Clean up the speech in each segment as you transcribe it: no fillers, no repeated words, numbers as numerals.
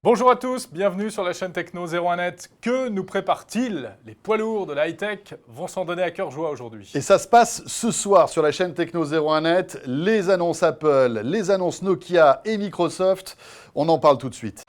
Bonjour à tous, bienvenue sur la chaîne Techno 01net. Que nous prépare-t-il? Les poids lourds de la high-tech vont s'en donner à cœur joie aujourd'hui. Et ça se passe ce soir sur la chaîne Techno 01net. Les annonces Apple, les annonces Nokia et Microsoft. On en parle tout de suite.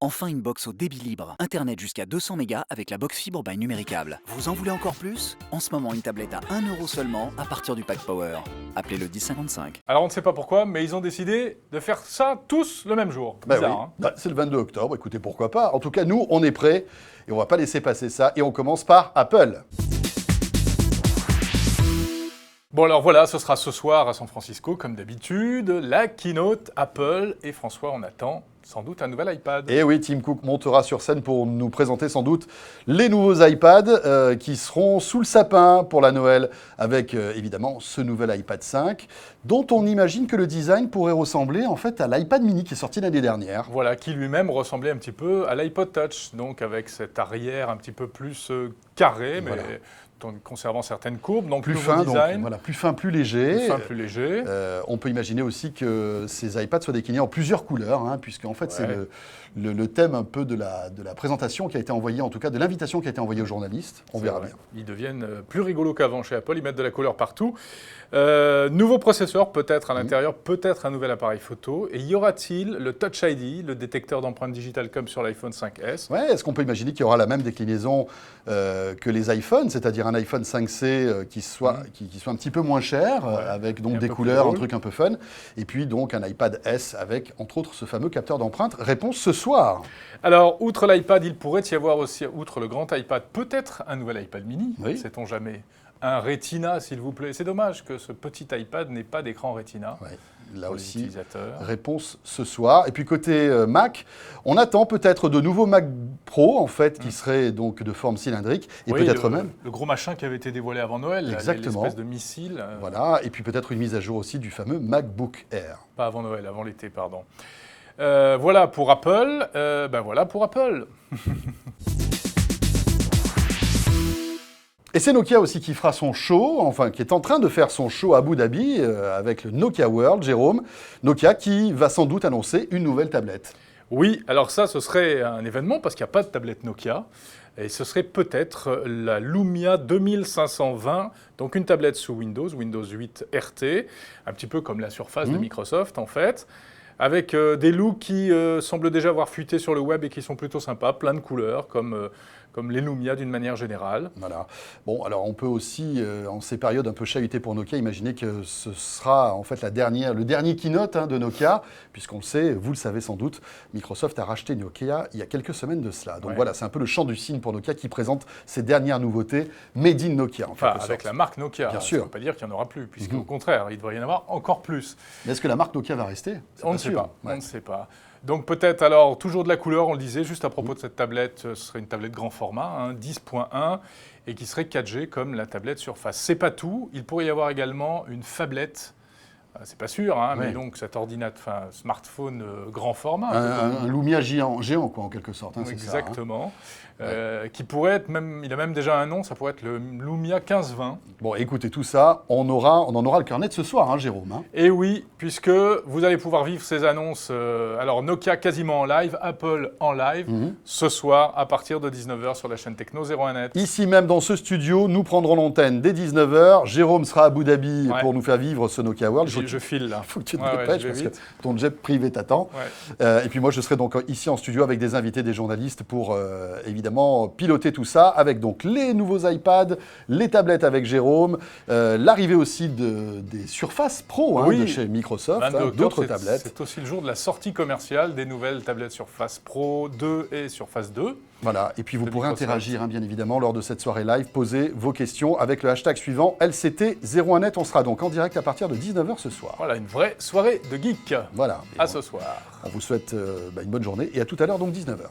Enfin une box au débit libre. Internet jusqu'à 200 mégas avec la box fibre by Numéricable. Vous en voulez encore plus? En ce moment, une tablette à 1 € seulement à partir du pack Power. Appelez le 1055. Alors on ne sait pas pourquoi, mais ils ont décidé de faire ça tous le même jour. Bizarre, hein. C'est le 22 octobre, écoutez, pourquoi pas. En tout cas, nous, on est prêts et on va pas laisser passer ça. Et on commence par Apple. Bon alors voilà, ce sera ce soir à San Francisco, comme d'habitude, la keynote Apple. Et François, on attend sans doute un nouvel iPad. Et oui, Tim Cook montera sur scène pour nous présenter sans doute les nouveaux iPads qui seront sous le sapin pour la Noël, avec évidemment ce nouvel iPad 5, dont on imagine que le design pourrait ressembler en fait à l'iPad mini qui est sorti l'année dernière. Voilà, qui lui-même ressemblait un petit peu à l'iPod Touch, donc avec cet arrière un petit peu plus carré, mais... Voilà. En conservant certaines courbes, donc Plus nouveau fin, design. donc, voilà, plus fin, plus léger. Plus fin, plus léger. On peut imaginer aussi que ces iPads soient déclinés en plusieurs couleurs, hein, puisque en fait c'est le thème un peu de la présentation qui a été envoyée, en tout cas de l'invitation qui a été envoyée aux journalistes. On verra bien. Ils deviennent plus rigolos qu'avant chez Apple, ils mettent de la couleur partout. Nouveau processeur peut-être à l'intérieur, peut-être un nouvel appareil photo. Et y aura-t-il le Touch ID, le détecteur d'empreintes digitales comme sur l'iPhone 5S? Ouais, est-ce qu'on peut imaginer qu'il y aura la même déclinaison que les iPhones, c'est-à-dire un iPhone 5C qui soit un petit peu moins cher, avec donc des couleurs, un truc un peu fun, et puis donc un iPad S avec, entre autres, ce fameux capteur d'empreinte. Réponse ce soir. Alors, outre l'iPad, il pourrait y avoir aussi, outre le grand iPad, peut-être un nouvel iPad mini, sait-on jamais. Un Retina, s'il vous plaît. C'est dommage que ce petit iPad n'ait pas d'écran Retina. Ouais. Là aussi, réponse ce soir. Et puis côté Mac, on attend peut-être de nouveaux Mac Pro, en fait, qui seraient donc de forme cylindrique, et peut-être même... Le gros machin qui avait été dévoilé avant Noël, l'espèce de missile. Voilà, et puis peut-être une mise à jour aussi du fameux MacBook Air. Pas avant Noël, avant l'été, pardon. Voilà pour Apple. Voilà pour Apple. Et c'est Nokia aussi qui fera son show, enfin qui est en train de faire son show à Abu Dhabi avec le Nokia World, Jérôme. Nokia qui va sans doute annoncer une nouvelle tablette. Oui, alors ça, ce serait un événement parce qu'il n'y a pas de tablette Nokia. Et ce serait peut-être la Lumia 2520, donc une tablette sous Windows 8 RT, un petit peu comme la Surface de Microsoft en fait, avec des looks qui semblent déjà avoir fuité sur le web et qui sont plutôt sympas, plein de couleurs, comme les Lumia d'une manière générale. Voilà. Bon, alors on peut aussi, en ces périodes un peu chahutées pour Nokia, imaginer que ce sera en fait le dernier keynote de Nokia, puisqu'on le sait, vous le savez sans doute, Microsoft a racheté Nokia il y a quelques semaines de cela. Donc voilà, c'est un peu le chant du cygne pour Nokia qui présente ses dernières nouveautés made in Nokia. Enfin, avec la marque Nokia. Bien sûr. Ça ne veut pas dire qu'il n'y en aura plus, puisqu'au contraire, il devrait y en avoir encore plus. Mais est-ce que la marque Nokia va rester? On ne sait pas. On ne sait pas. Donc peut-être alors toujours de la couleur, on le disait, juste à propos de cette tablette, ce serait une tablette grand format, 10.1, et qui serait 4G comme la tablette Surface. C'est pas tout, il pourrait y avoir également une phablette, c'est pas sûr, mais donc cet smartphone grand format. Un Lumia géant quoi, en quelque sorte. Exactement. Qui pourrait être même, il a même déjà un nom, ça pourrait être le Lumia 1520. Bon, écoutez, tout ça, on en aura le cœur net ce soir, Jérôme. Et oui, puisque vous allez pouvoir vivre ces annonces, alors Nokia quasiment en live, Apple en live, ce soir à partir de 19h sur la chaîne Techno 01net. Ici même dans ce studio, nous prendrons l'antenne dès 19h. Jérôme sera à Abu Dhabi pour nous faire vivre ce Nokia World. Je file là. Il faut que tu te dépêches parce que ton jet privé t'attend. Et puis moi, je serai donc ici en studio avec des invités, des journalistes pour évidemment piloter tout ça avec donc les nouveaux iPads, les tablettes avec Jérôme, l'arrivée aussi des Surface Pro de chez Microsoft, d'autres tablettes. C'est aussi le jour de la sortie commerciale des nouvelles tablettes Surface Pro 2 et Surface 2. Voilà, et puis vous pourrez interagir bien évidemment lors de cette soirée live, poser vos questions avec le hashtag suivant LCT01net. On sera donc en direct à partir de 19h ce soir. Voilà, une vraie soirée de geek. Voilà. À ce soir. On vous souhaite une bonne journée et à tout à l'heure donc 19h.